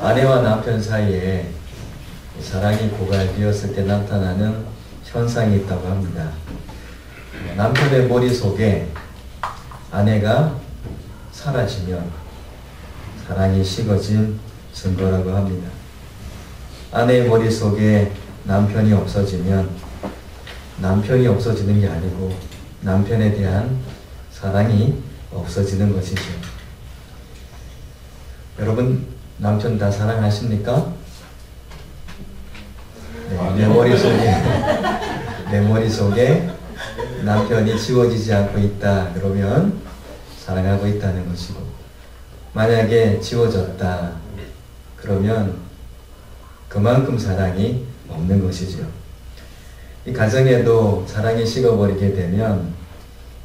아내와 남편 사이에 사랑이 고갈되었을 때 나타나는 현상이 있다고 합니다. 남편의 머릿속에 아내가 사라지면 사랑이 식어진 증거라고 합니다. 아내의 머릿속에 남편이 없어지면 남편이 없어지는 게 아니고 남편에 대한 사랑이 없어지는 것이죠. 여러분, 남편 다 사랑하십니까? 네, 내 머릿속에 남편이 지워지지 않고 있다 그러면 사랑하고 있다는 것이고, 만약에 지워졌다 그러면 그만큼 사랑이 없는 것이죠. 이 가정에도 사랑이 식어버리게 되면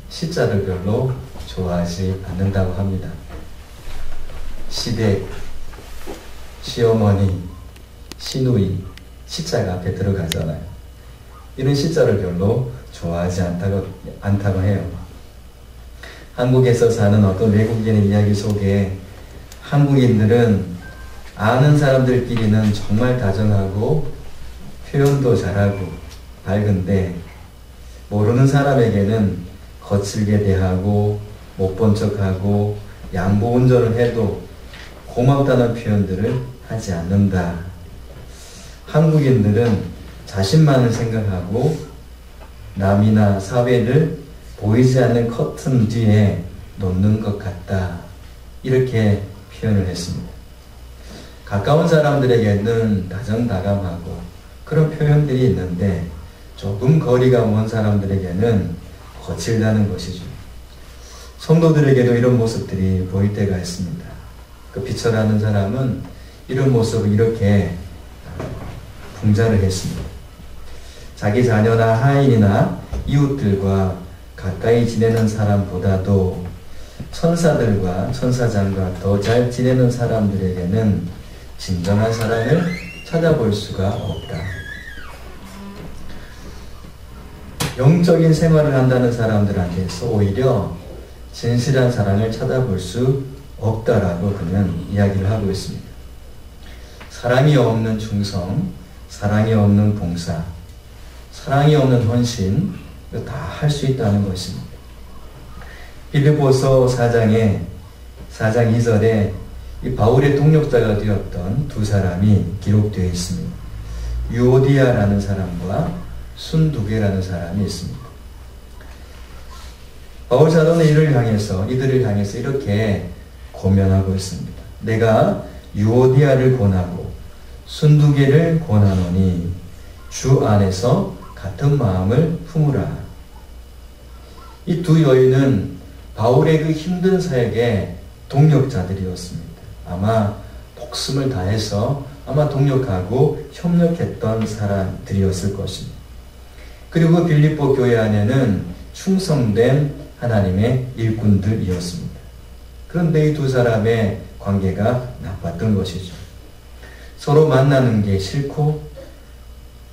시자를 별로 좋아하지 않는다고 합니다. 시댁, 시어머니, 시누이, 시자가 앞에 들어가잖아요. 이런 시자를 별로 좋아하지 않다고 해요. 한국에서 사는 어떤 외국인의 이야기 속에 한국인들은 아는 사람들끼리는 정말 다정하고 표현도 잘하고 밝은데 모르는 사람에게는 거칠게 대하고 못 본 척하고 양보 운전을 해도 고맙다는 표현들을 하지 않는다. 한국인들은 자신만을 생각하고 남이나 사회를 보이지 않는 커튼 뒤에 놓는 것 같다. 이렇게 표현을 했습니다. 가까운 사람들에게는 다정다감하고 그런 표현들이 있는데 조금 거리가 먼 사람들에게는 거칠다는 것이죠. 성도들에게도 이런 모습들이 보일 때가 있습니다. 그 비철하는 사람은 이런 모습을 이렇게 풍자를 했습니다. 자기 자녀나 하인이나 이웃들과 가까이 지내는 사람보다도 천사들과 천사장과 더 잘 지내는 사람들에게는 진정한 사랑을 찾아볼 수가 없다. 영적인 생활을 한다는 사람들한테서 오히려 진실한 사랑을 찾아볼 수 없다라고 그는 이야기를 하고 있습니다. 사랑이 없는 충성, 사랑이 없는 봉사, 사랑이 없는 헌신, 다 할 수 있다는 것입니다. 빌립보서 4장 2절에 이 바울의 동력자가 되었던 두 사람이 기록되어 있습니다. 유오디아라는 사람과 순두개라는 사람이 있습니다. 바울 사도는 이들을 향해서 이렇게 고면하고 있습니다. 내가 유오디아를 권하고 순두개를 권하노니 주 안에서 같은 마음을 품으라. 이 두 여인은 바울의 그 힘든 사역의 동력자들이었습니다. 아마 목숨을 다해서 동력하고 협력했던 사람들이었을 것입니다. 그리고 빌립보 교회 안에는 충성된 하나님의 일꾼들이었습니다. 그런데 이 두 사람의 관계가 나빴던 것이죠. 서로 만나는 게 싫고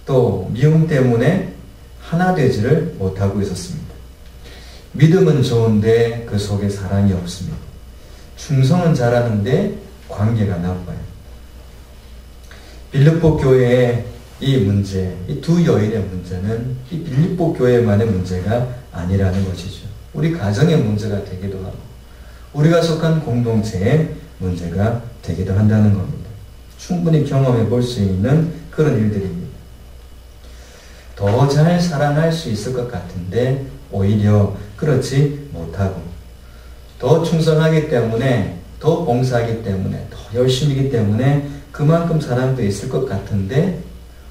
또 미움 때문에 하나 되지를 못하고 있었습니다. 믿음은 좋은데 그 속에 사랑이 없습니다. 충성은 잘하는데 관계가 나빠요. 빌립보 교회의 이 문제, 이 두 여인의 문제는 이 빌립보 교회만의 문제가 아니라는 것이죠. 우리 가정의 문제가 되기도 하고 우리가 속한 공동체의 문제가 되기도 한다는 겁니다. 충분히 경험해 볼 수 있는 그런 일들입니다. 더 잘 사랑할 수 있을 것 같은데 오히려 그렇지 못하고 더 충성하기 때문에 더 봉사하기 때문에 더 열심히기 때문에 그만큼 사랑도 있을 것 같은데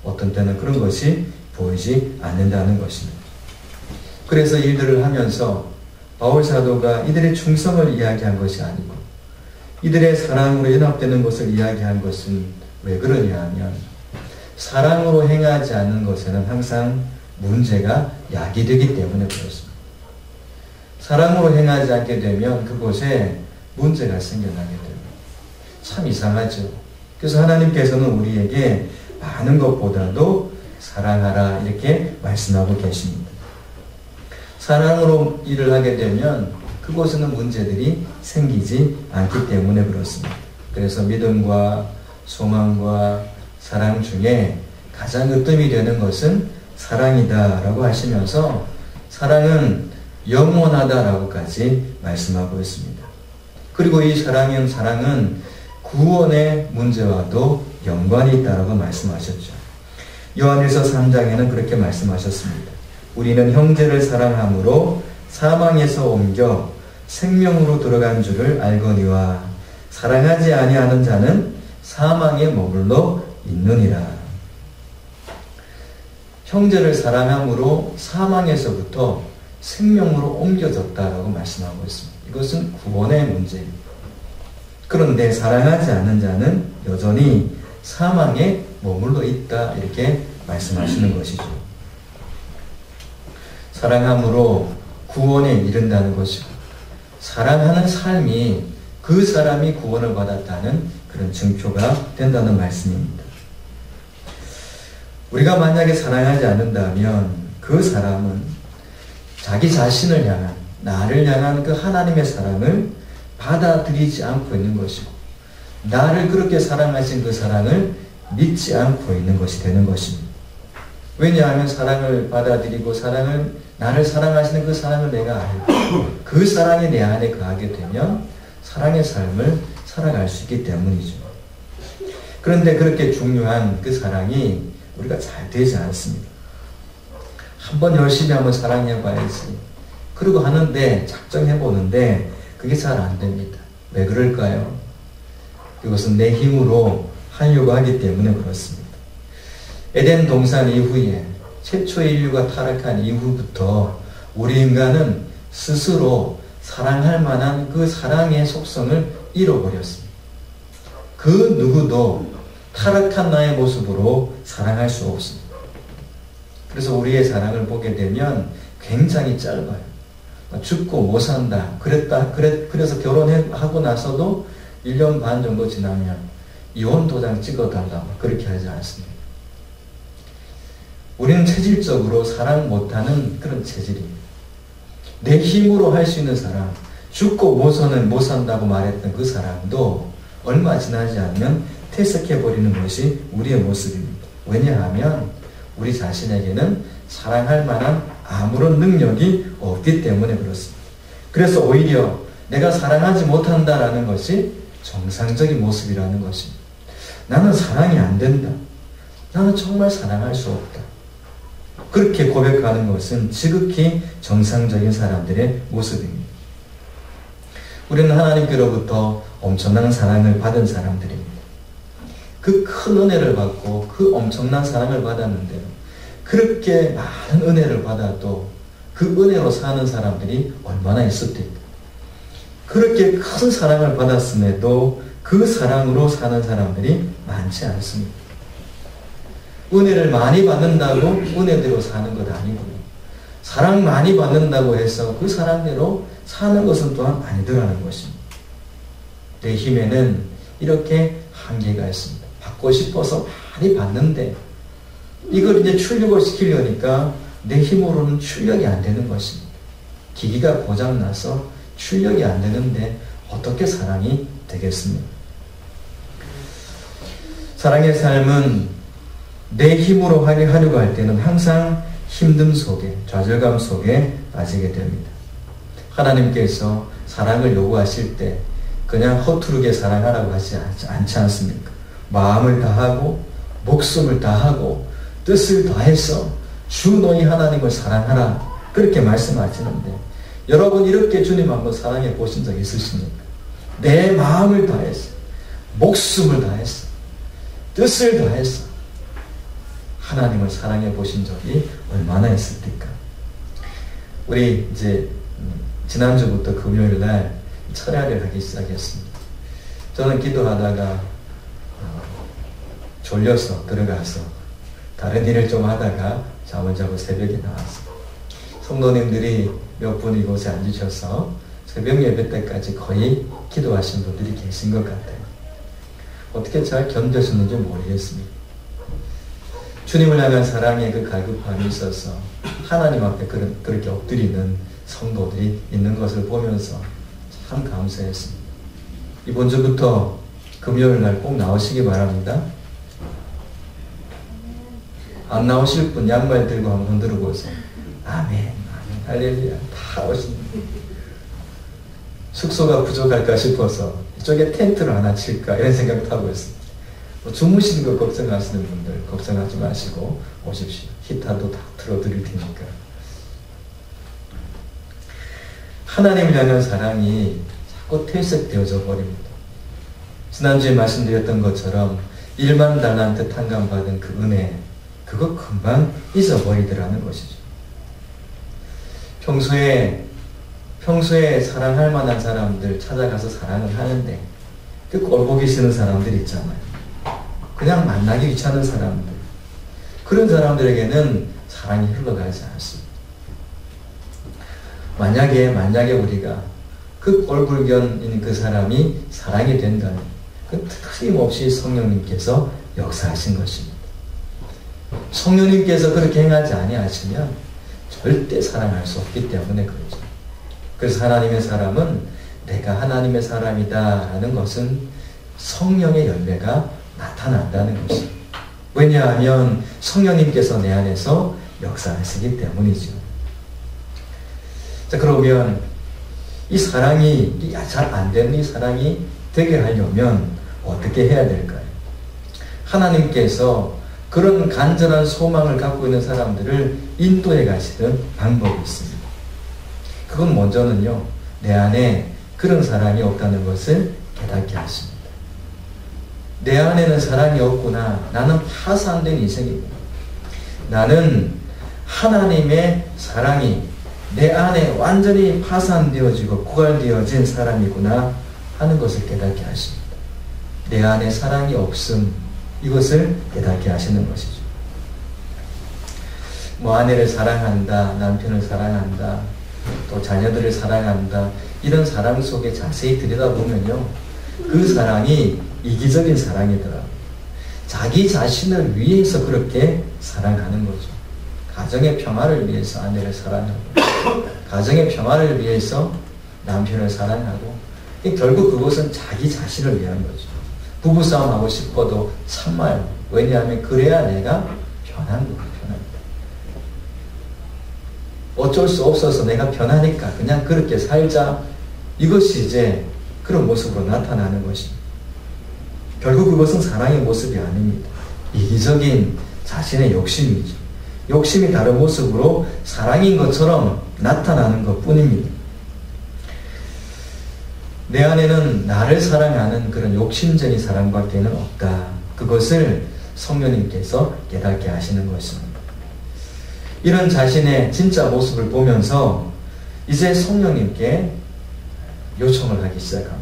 어떤 때는 그런 것이 보이지 않는다는 것입니다. 그래서 일들을 하면서 바울 사도가 이들의 충성을 이야기한 것이 아니고 이들의 사랑으로 연합되는 것을 이야기한 것은 왜 그러냐 하면 사랑으로 행하지 않는 것에는 항상 문제가 야기되기 때문에 그렇습니다. 사랑으로 행하지 않게 되면 그곳에 문제가 생겨나게 됩니다. 참 이상하죠. 그래서 하나님께서는 우리에게 많은 것보다도 사랑하라 이렇게 말씀하고 계십니다. 사랑으로 일을 하게 되면 그곳에는 문제들이 생기지 않기 때문에 그렇습니다. 그래서 믿음과 소망과 사랑 중에 가장 으뜸이 되는 것은 사랑이다라고 하시면서 사랑은 영원하다라고까지 말씀하고 있습니다. 그리고 이 사랑은 구원의 문제와도 연관이 있다라고 말씀하셨죠. 요한일서 3장에는 그렇게 말씀하셨습니다. 우리는 형제를 사랑함으로 사망에서 옮겨 생명으로 들어간 줄을 알거니와 사랑하지 아니하는 자는 사망에 머물러 있느니라. 형제를 사랑함으로 사망에서부터 생명으로 옮겨졌다라고 말씀하고 있습니다. 이것은 구원의 문제입니다. 그런데 사랑하지 않는 자는 여전히 사망에 머물러 있다 이렇게 말씀하시는 것이죠. 사랑함으로 구원에 이른다는 것이고 사랑하는 삶이 그 사람이 구원을 받았다는 그런 증표가 된다는 말씀입니다. 우리가 만약에 사랑하지 않는다면 그 사람은 자기 자신을 향한 나를 향한 그 하나님의 사랑을 받아들이지 않고 있는 것이고 나를 그렇게 사랑하신 그 사랑을 믿지 않고 있는 것이 되는 것입니다. 왜냐하면 사랑을 받아들이고 나를 사랑하시는 그 사랑을 내가 알고 그 사랑이 내 안에 거하게 되면 사랑의 삶을 살아갈 수 있기 때문이죠. 그런데 그렇게 중요한 그 사랑이 우리가 잘 되지 않습니다. 한번 열심히 한번 사랑해봐야지. 그러고 하는데 작정해보는데 그게 잘 안 됩니다. 왜 그럴까요? 이것은 내 힘으로 하려고 하기 때문에 그렇습니다. 에덴 동산 이후에 최초의 인류가 타락한 이후부터 우리 인간은 스스로 사랑할 만한 그 사랑의 속성을 잃어버렸습니다. 그 누구도 타락한 나의 모습으로 사랑할 수 없습니다. 그래서 우리의 사랑을 보게 되면 굉장히 짧아요. 죽고 못 산다. 그래서 결혼하고 나서도 1년 반 정도 지나면 이혼 도장 찍어달라고 그렇게 하지 않습니다. 우리는 체질적으로 사랑 못하는 그런 체질입니다. 내 힘으로 할 수 있는 사랑, 죽고 못 산다고 말했던 그 사랑도 얼마 지나지 않으면 퇴색해버리는 것이 우리의 모습입니다. 왜냐하면 우리 자신에게는 사랑할 만한 아무런 능력이 없기 때문에 그렇습니다. 그래서 오히려 내가 사랑하지 못한다라는 것이 정상적인 모습이라는 것입니다. 나는 사랑이 안 된다. 나는 정말 사랑할 수 없다. 그렇게 고백하는 것은 지극히 정상적인 사람들의 모습입니다. 우리는 하나님께로부터 엄청난 사랑을 받은 사람들입니다. 그 큰 은혜를 받고 그 엄청난 사랑을 받았는데요. 그렇게 많은 은혜를 받아도 그 은혜로 사는 사람들이 얼마나 있었을까? 그렇게 큰 사랑을 받았음에도 그 사랑으로 사는 사람들이 많지 않습니다. 은혜를 많이 받는다고 은혜대로 사는 것 아니고요. 사랑 많이 받는다고 해서 그 사랑대로 사는 것은 또한 아니더라는 것입니다. 내 힘에는 이렇게 한계가 있습니다. 받고 싶어서 많이 받는데 이걸 이제 출력을 시키려니까 내 힘으로는 출력이 안 되는 것입니다. 기기가 고장나서 출력이 안 되는데 어떻게 사랑이 되겠습니까? 사랑의 삶은 내 힘으로 하려고 할 때는 항상 힘듦 속에, 좌절감 속에 빠지게 됩니다. 하나님께서 사랑을 요구하실 때 그냥 허투루게 사랑하라고 하지 않지 않습니까? 마음을 다하고 목숨을 다하고 뜻을 다해서 주 너희 하나님을 사랑하라 그렇게 말씀하시는데 여러분 이렇게 주님 한번 사랑해 보신 적 있으십니까? 내 마음을 다해서 목숨을 다해서 뜻을 다해서 하나님을 사랑해 보신 적이 얼마나 있습니까? 우리 이제 지난주부터 금요일 날 철야를 하기 시작했습니다. 저는 기도하다가 졸려서 들어가서 다른 일을 좀 하다가 잠을 자고 새벽에 나왔습니다. 성도님들이 몇 분 이곳에 앉으셔서 새벽 예배 때까지 거의 기도하신 분들이 계신 것 같아요. 어떻게 잘 견뎌졌는지 모르겠습니다. 주님을 향한 사랑의 그 갈급함이 있어서 하나님 앞에 그렇게 엎드리는 성도들이 있는 것을 보면서 참 감사했습니다. 이번 주부터 금요일 날 꼭 나오시기 바랍니다. 안 나오실 분 양말 들고 한번 흔들어 보세요. 아멘, 아멘, 할렐루야. 다 오십니다. 숙소가 부족할까 싶어서 이쪽에 텐트를 하나 칠까 이런 생각도 하고 있습니다. 주무시는 거 걱정하시는 분들 걱정하지 마시고 오십시오. 히타도 다 틀어드릴 테니까. 하나님을 향한 사랑이 자꾸 퇴색되어져 버립니다. 지난주에 말씀드렸던 것처럼 1만 달란트 탕감받은 그 은혜, 그거 금방 잊어버리더라는 것이죠. 평소에 사랑할 만한 사람들 찾아가서 사랑을 하는데 그 꼴보기 싫은 사람들 있잖아요. 그냥 만나기 귀찮은 사람들, 그런 사람들에게는 사랑이 흘러가지 않습니다. 만약에 우리가 그 꼴불견인 그 사람이 사랑이 된다면 그 틀림없이 성령님께서 역사하신 것입니다. 성령님께서 그렇게 행하지 아니하시면 절대 사랑할 수 없기 때문에 그러죠. 그래서 하나님의 사람은 내가 하나님의 사람이다 라는 것은 성령의 열매가 나타난다는 것입니다. 왜냐하면 성령님께서 내 안에서 역사하시기 때문이죠. 자, 그러면 이 사랑이 잘 안 되는 이 사랑이 되게 하려면 어떻게 해야 될까요? 하나님께서 그런 간절한 소망을 갖고 있는 사람들을 인도해 가시는 방법이 있습니다. 그건 먼저는요, 내 안에 그런 사랑이 없다는 것을 깨닫게 하십니다. 내 안에는 사랑이 없구나. 나는 파산된 인생이구나. 나는 하나님의 사랑이 내 안에 완전히 파산되어지고 고갈되어진 사람이구나 하는 것을 깨닫게 하십니다. 내 안에 사랑이 없음, 이것을 깨닫게 하시는 것이죠. 아내를 사랑한다, 남편을 사랑한다, 또 자녀들을 사랑한다, 이런 사랑 속에 자세히 들여다보면요, 그 사랑이 이기적인 사랑이더라고요. 자기 자신을 위해서 그렇게 사랑하는 거죠. 가정의 평화를 위해서 아내를 사랑하고, 가정의 평화를 위해서 남편을 사랑하고, 결국 그것은 자기 자신을 위한 거죠. 부부싸움 하고 싶어도 참아요. 왜냐하면 그래야 내가 편한 거예요. 편합니다. 어쩔 수 없어서 내가 편하니까 그냥 그렇게 살자. 이것이 이제 그런 모습으로 나타나는 것입니다. 결국 그것은 사랑의 모습이 아닙니다. 이기적인 자신의 욕심이죠. 욕심이 다른 모습으로 사랑인 것처럼 나타나는 것 뿐입니다. 내 안에는 나를 사랑하는 그런 욕심적인 사랑밖에는 없다. 그것을 성령님께서 깨닫게 하시는 것입니다. 이런 자신의 진짜 모습을 보면서 이제 성령님께 요청을 하기 시작합니다.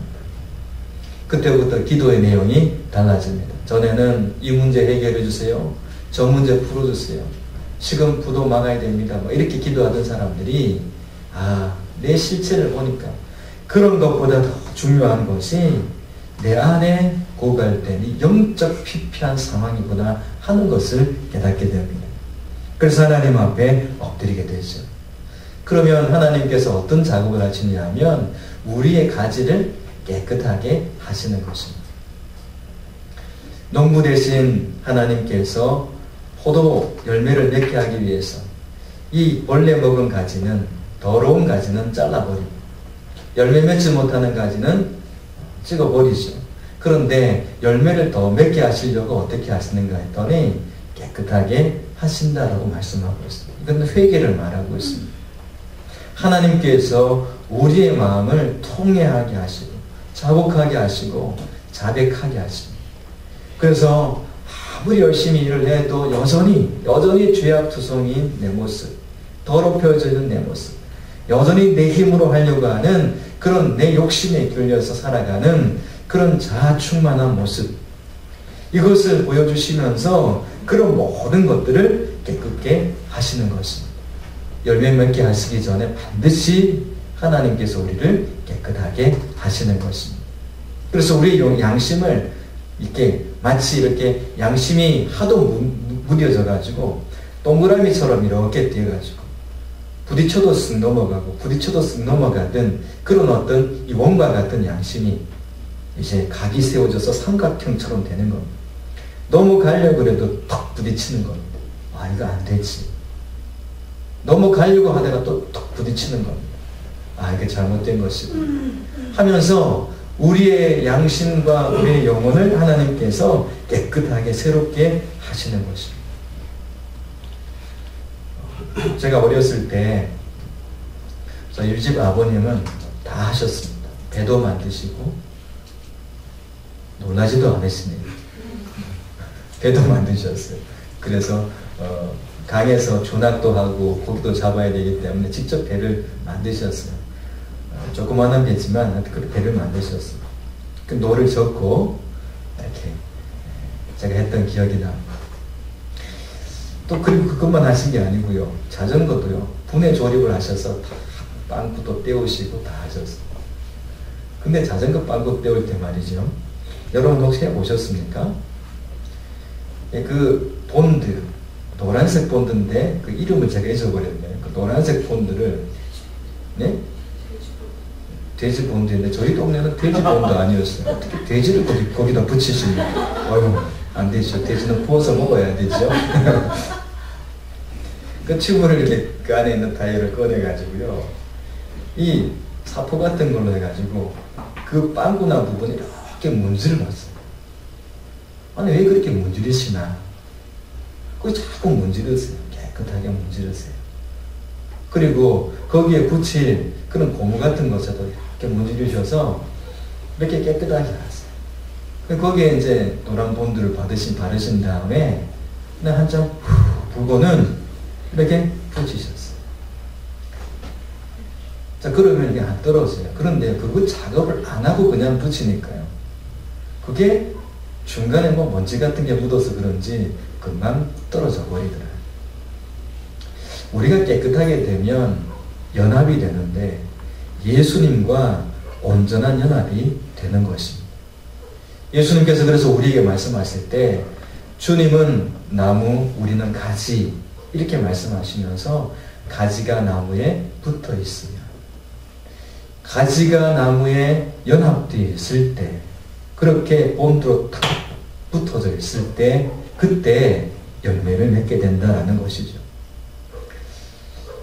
그때부터 기도의 내용이 달라집니다. 전에는 이 문제 해결해 주세요. 저 문제 풀어주세요. 지금 부도 막아야 됩니다. 이렇게 기도하던 사람들이 내 실체를 보니까 그런 것보다 더 중요한 것이 내 안에 고갈된 이 영적 피폐한 상황이구나 하는 것을 깨닫게 됩니다. 그래서 하나님 앞에 엎드리게 되죠. 그러면 하나님께서 어떤 작업을 하시냐 하면 우리의 가지를 깨끗하게 하시는 것입니다. 농부 대신 하나님께서 포도 열매를 맺게 하기 위해서 이 원래 먹은 가지는, 더러운 가지는 잘라버립니다. 열매 맺지 못하는 가지는 찍어버리죠. 그런데 열매를 더 맺게 하시려고 어떻게 하시는가 했더니 깨끗하게 하신다라고 말씀하고 있습니다. 이건 회개를 말하고 있습니다. 하나님께서 우리의 마음을 통회하게 하시고 자복하게 하시고 자백하게 하십니다. 그래서 아무리 열심히 일을 해도 여전히 죄악투성인 내 모습, 더럽혀져 있는 내 모습, 여전히 내 힘으로 하려고 하는 그런 내 욕심에 끌려서 살아가는 그런 자충만한 모습, 이것을 보여주시면서 그런 모든 것들을 깨끗게 하시는 것입니다. 열매 맺게 하시기 전에 반드시 하나님께서 우리를 깨끗하게 하시는 것입니다. 그래서 우리의 양심을 마치 이렇게 양심이 하도 무뎌져 가지고 동그라미처럼 이렇게 되어 가지고 부딪혀도 쓱 넘어가고 부딪혀도 쓱 넘어가던 그런 어떤 이 원과 같은 양심이 이제 각이 세워져서 삼각형처럼 되는 겁니다. 넘어가려고 해도 턱 부딪히는 겁니다. 아, 이거 안 되지. 넘어가려고 하다가 또 턱 부딪히는 겁니다. 아, 이게 잘못된 것이고 하면서 우리의 양심과 우리의 영혼을 하나님께서 깨끗하게 새롭게 하시는 것입니다. 제가 어렸을 때 저희 집 아버님은 다 하셨습니다. 배도 만드시고 놀라지도 않으시네요. 배도 만드셨어요. 그래서 강에서 조낙도 하고 고기도 잡아야 되기 때문에 직접 배를 만드셨어요. 조그마한 배지만 그 배를 만드셨어요. 그 노를 젓고 이렇게 제가 했던 기억이 납니다. 또 그리고 그것만 하신 게 아니고요. 자전거도요. 분해 조립을 하셔서 다 빵꾸도 떼우시고 다 하셨어요. 근데 자전거 빵꾸 떼울 때 말이죠. 여러분 혹시 해보셨습니까? 그 본드, 노란색 본드인데 그 이름을 제가 잊어버렸네요. 그 노란색 본드를 네? 돼지 본드인데 저희 동네는 돼지 본드 아니었어요. 어떻게 돼지를 거기다 붙이십니까? 아이고 안 되죠. 돼지는 구워서 먹어야 되죠. 그 튜브를 이렇게 그 안에 있는 타이어를 꺼내가지고요. 이 사포 같은 걸로 해가지고 그 빵꾸난 부분에 이렇게 문지를 놨어요. 아니 왜 그렇게 문지르시나? 그 자꾸 문지르세요. 깨끗하게 문지르세요. 그리고 거기에 붙일 그런 고무 같은 것에도 이렇게 문지르셔서 이렇게 깨끗하게 하세요. 거기에 이제 노란 본드를 바르신 다음에 그냥 한참 불고는 이렇게 붙이셨어요. 자, 그러면 이게 안 떨어져요. 그런데 그거 작업을 안 하고 그냥 붙이니까요. 그게 중간에 뭐 먼지 같은 게 묻어서 그런지 금방 떨어져 버리더라고요. 우리가 깨끗하게 되면 연합이 되는데 예수님과 온전한 연합이 되는 것입니다. 예수님께서 그래서 우리에게 말씀하실 때 주님은 나무, 우리는 가지 이렇게 말씀하시면서 가지가 나무에 붙어 있으며 가지가 나무에 연합되어 있을 때 그렇게 본드로 탁 붙어져 있을 때 그때 열매를 맺게 된다는 것이죠.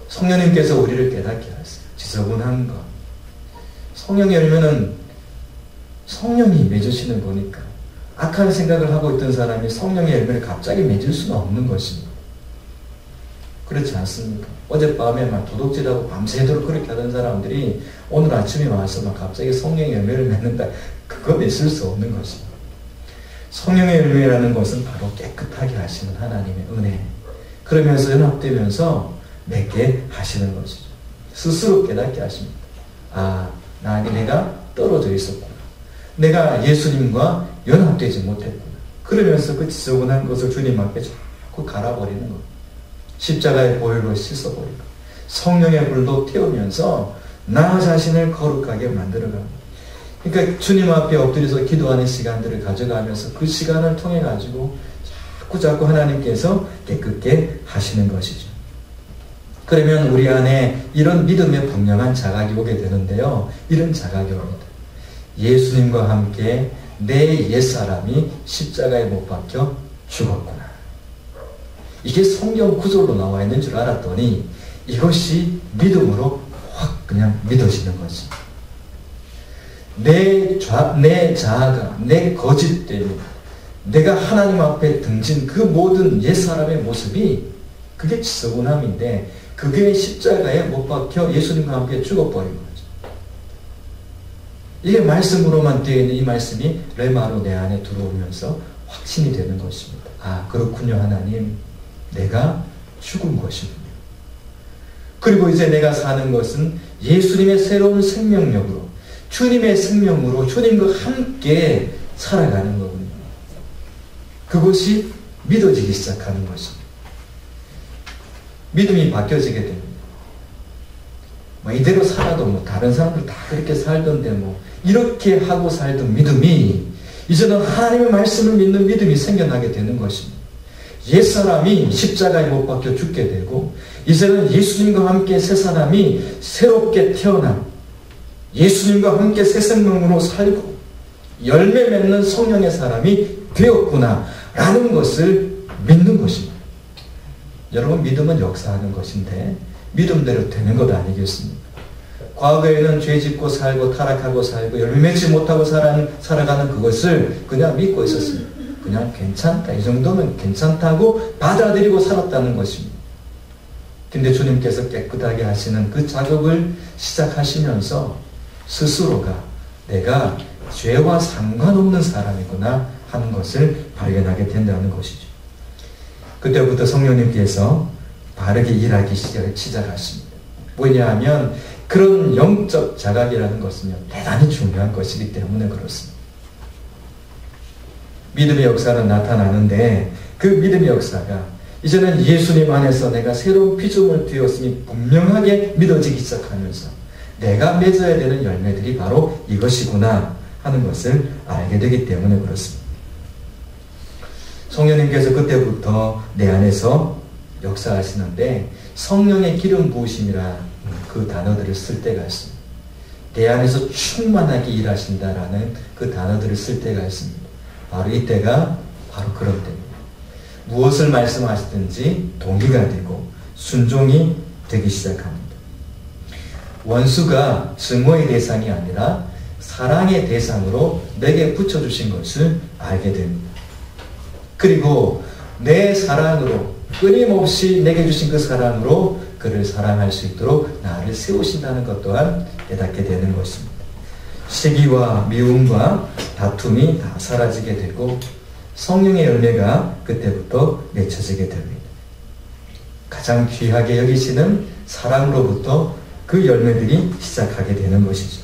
성령님께서 우리를 깨닫게 하세요. 지저분한 것. 성령의 열매는 성령이 맺으시는 거니까 악한 생각을 하고 있던 사람이 성령의 열매를 갑자기 맺을 수는 없는 것입니다. 그렇지 않습니까? 어젯밤에 막 도둑질하고 밤새도록 그렇게 하던 사람들이 오늘 아침에 와서 막 갑자기 성령의 열매를 맺는다. 그건 있을 수 없는 것입니다. 성령의 열매라는 것은 바로 깨끗하게 하시는 하나님의 은혜. 그러면서 연합되면서 맺게 하시는 것이죠. 스스로 깨닫게 하십니다. 아, 내가 떨어져 있었구나. 내가 예수님과 연합되지 못했구나. 그러면서 그 지저분한 것을 주님 앞에 자꾸 갈아버리는 것. 십자가의 보혈로 씻어버리고 성령의 불도 태우면서 나 자신을 거룩하게 만들어갑니다. 그러니까 주님 앞에 엎드려서 기도하는 시간들을 가져가면서 그 시간을 통해 가지고 자꾸 하나님께서 깨끗게 하시는 것이죠. 그러면 우리 안에 이런 믿음의 분명한 자각이 오게 되는데요. 이런 자각이 옵니다. 예수님과 함께 내 옛사람이 십자가에 못 박혀 죽었구나. 이게 성경 구절로 나와 있는 줄 알았더니 이것이 믿음으로 확 그냥 믿어지는 거지. 내 자아가, 내 거짓됨이, 내가 하나님 앞에 등진 그 모든 옛사람의 모습이 그게 지저분함인데 그게 십자가에 못 박혀 예수님과 함께 죽어버린 거죠. 이게 말씀으로만 되어 있는 이 말씀이 레마로 내 안에 들어오면서 확신이 되는 것입니다. 아, 그렇군요, 하나님. 내가 죽은 것이군요. 그리고 이제 내가 사는 것은 예수님의 새로운 생명력으로, 주님의 생명으로 주님과 함께 살아가는 거군요. 그것이 믿어지기 시작하는 것입니다. 믿음이 바뀌어지게 됩니다. 뭐 이대로 살아도 뭐 다른 사람들 다 그렇게 살던데 뭐 이렇게 하고 살던 믿음이 이제는 하나님의 말씀을 믿는 믿음이 생겨나게 되는 것입니다. 옛사람이 십자가에 못 박혀 죽게 되고 이제는 예수님과 함께 새 사람이 새롭게 태어난 예수님과 함께 새 생명으로 살고 열매 맺는 성령의 사람이 되었구나 라는 것을 믿는 것입니다. 여러분, 믿음은 역사하는 것인데 믿음대로 되는 것 아니겠습니까? 과거에는 죄 짓고 살고 타락하고 살고 열매 맺지 못하고 살아가는 그것을 그냥 믿고 있었습니다. 그냥 괜찮다, 이 정도면 괜찮다고 받아들이고 살았다는 것입니다. 근데 주님께서 깨끗하게 하시는 그 작업을 시작하시면서 스스로가 내가 죄와 상관없는 사람이구나 하는 것을 발견하게 된다는 것이죠. 그때부터 성령님께서 바르게 일하기 시작하십니다. 뭐냐하면 그런 영적 자각이라는 것은요, 대단히 중요한 것이기 때문에 그렇습니다. 믿음의 역사는 나타나는데 그 믿음의 역사가 이제는 예수님 안에서 내가 새로운 피조물 되었음이 분명하게 믿어지기 시작하면서 내가 맺어야 되는 열매들이 바로 이것이구나 하는 것을 알게 되기 때문에 그렇습니다. 성령님께서 그때부터 내 안에서 역사하시는데 성령의 기름 부으심이라 그 단어들을 쓸 때가 있습니다. 내 안에서 충만하게 일하신다라는 그 단어들을 쓸 때가 있습니다. 바로 이때가 바로 그런 때입니다. 무엇을 말씀하시든지 동의가 되고 순종이 되기 시작합니다. 원수가 증오의 대상이 아니라 사랑의 대상으로 내게 붙여주신 것을 알게 됩니다. 그리고 내 사랑으로 끊임없이 내게 주신 그 사랑으로 그를 사랑할 수 있도록 나를 세우신다는 것 또한 깨닫게 되는 것입니다. 시기와 미움과 다툼이 다 사라지게 되고 성령의 열매가 그때부터 맺혀지게 됩니다. 가장 귀하게 여기시는 사랑으로부터 그 열매들이 시작하게 되는 것이죠.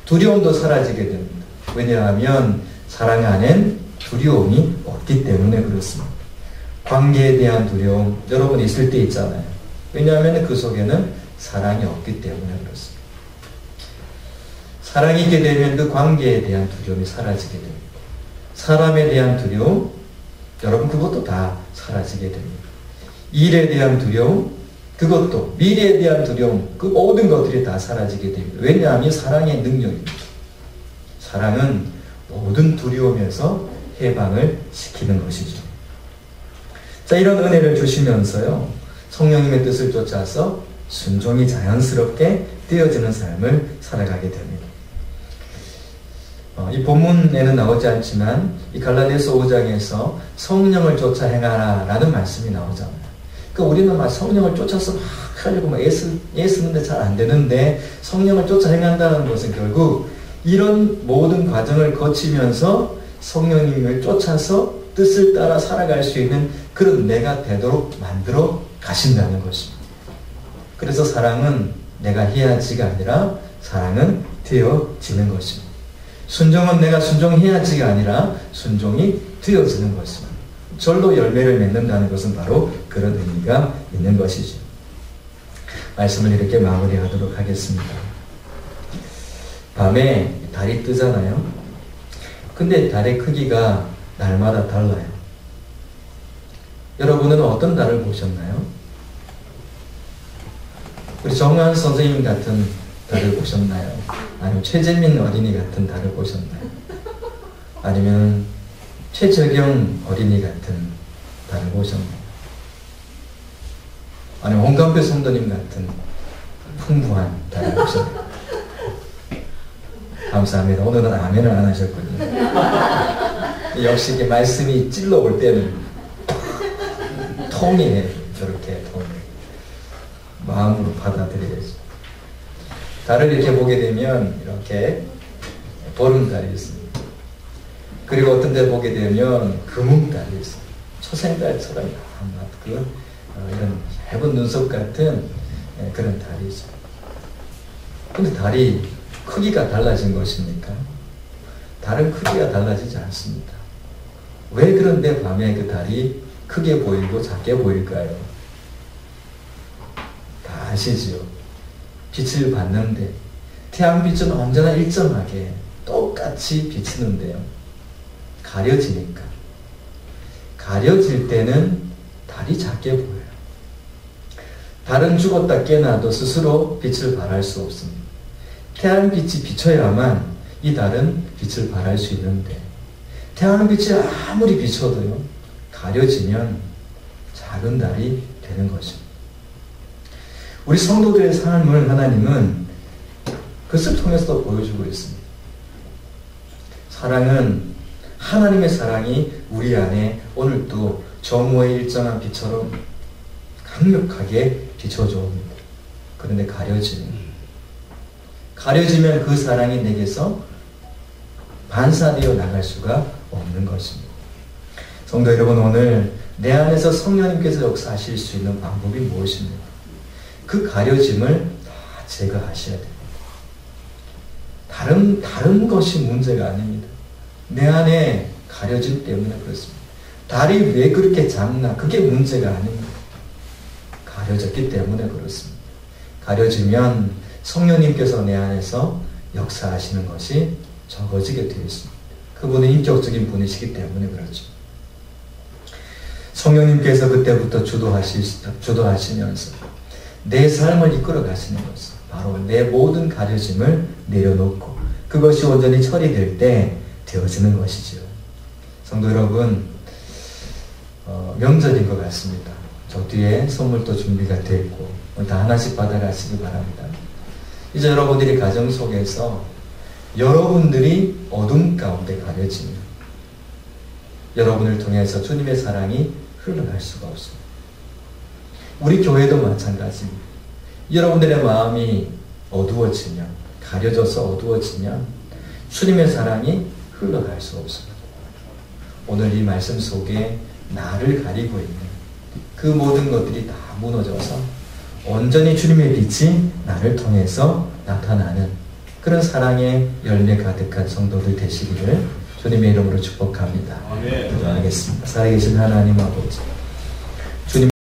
두려움도 사라지게 됩니다. 왜냐하면 사랑 안엔 두려움이 없기 때문에 그렇습니다. 관계에 대한 두려움, 여러분 있을 때 있잖아요. 왜냐하면 그 속에는 사랑이 없기 때문에 그렇습니다. 사랑이 있게 되면 그 관계에 대한 두려움이 사라지게 됩니다. 사람에 대한 두려움, 여러분 그것도 다 사라지게 됩니다. 일에 대한 두려움, 그것도 미래에 대한 두려움, 그 모든 것들이 다 사라지게 됩니다. 왜냐하면 사랑의 능력입니다. 사랑은 모든 두려움에서 해방을 시키는 것이죠. 자, 이런 은혜를 주시면서요, 성령님의 뜻을 쫓아서 순종이 자연스럽게 되어지는 삶을 살아가게 됩니다. 이 본문에는 나오지 않지만 이 갈라디아서 5장에서 성령을 쫓아 행하라 라는 말씀이 나오잖아요. 그러니까 우리는 막 성령을 쫓아서 막 하려고 막 애쓰는데 잘 안 되는데 성령을 쫓아 행한다는 것은 결국 이런 모든 과정을 거치면서 성령님을 쫓아서 뜻을 따라 살아갈 수 있는 그런 내가 되도록 만들어 가신다는 것입니다. 그래서 사랑은 내가 해야지가 아니라 사랑은 되어지는 것입니다. 순종은 내가 순종해야지가 아니라 순종이 되어지는 것입니다. 절로 열매를 맺는다는 것은 바로 그런 의미가 있는 것이죠. 말씀을 이렇게 마무리하도록 하겠습니다. 밤에 달이 뜨잖아요. 근데 달의 크기가 날마다 달라요. 여러분은 어떤 달을 보셨나요? 우리 정한 선생님 같은 달을 보셨나요? 아니면 최재민 어린이 같은 달을 보셨나요? 아니면 최재경 어린이 같은 달을 보셨나요? 아니면 홍감표 성도님 같은 풍부한 달을 보셨나요? 감사합니다. 오늘은 아멘을 안 하셨거든요. 역시 이게 말씀이 찔러올 때는 통이에요. 저렇게 통이. 마음으로 받아들여야죠. 달을 이렇게 보게 되면 이렇게 보름달이 있습니다. 그리고 어떤 데 보게 되면 금음달이 있습니다. 초생달처럼 이런 얇은 눈썹 같은 그런 달이 있어요. 근데 달이 크기가 달라진 것입니까? 달은 크기가 달라지지 않습니다. 왜 그런데 밤에 그 달이 크게 보이고 작게 보일까요? 다 아시지요? 빛을 받는데 태양빛은 언제나 일정하게 똑같이 비치는데요. 가려지니까. 가려질 때는 달이 작게 보여요. 달은 죽었다 깨어나도 스스로 빛을 발할 수 없습니다. 태양빛이 비춰야만 이 달은 빛을 발할 수 있는데 태어나는 빛이 아무리 비춰도요 가려지면 작은 달이 되는 것입니다. 우리 성도들의 삶을 하나님은 그것을 통해서 보여주고 있습니다. 사랑은 하나님의 사랑이 우리 안에 오늘도 정오의 일정한 빛처럼 강력하게 비춰져 옵니다. 그런데 가려지면 그 사랑이 내게서 반사되어 나갈 수가 없는 것입니다. 성도 여러분, 오늘 내 안에서 성령님께서 역사하실 수 있는 방법이 무엇입니까? 그 가려짐을 다 제거하셔야 됩니다. 다른 것이 문제가 아닙니다. 내 안에 가려짐 때문에 그렇습니다. 달이 왜 그렇게 작나? 그게 문제가 아닙니다. 가려졌기 때문에 그렇습니다. 가려지면 성령님께서 내 안에서 역사하시는 것이 적어지게 되어 있습니다. 그분은 인격적인 분이시기 때문에 그렇죠. 성령님께서 그때부터 주도하시면서 내 삶을 이끌어 가시는 것은 바로 내 모든 가려짐을 내려놓고 그것이 온전히 처리될 때 되어지는 것이죠. 성도 여러분, 명절인 것 같습니다. 저 뒤에 선물도 준비가 되어 있고 다 하나씩 받아가시기 바랍니다. 이제 여러분들이 가정 속에서 여러분들이 어둠 가운데 가려지면 여러분을 통해서 주님의 사랑이 흘러갈 수가 없습니다. 우리 교회도 마찬가지입니다. 여러분들의 마음이 어두워지면, 가려져서 어두워지면 주님의 사랑이 흘러갈 수 없습니다. 오늘 이 말씀 속에 나를 가리고 있는 그 모든 것들이 다 무너져서 온전히 주님의 빛이 나를 통해서 나타나는 그런 사랑의 열매 가득한 성도들 되시기를 주님의 이름으로 축복합니다. 기도하겠습니다. 살아계신 하나님 아버지,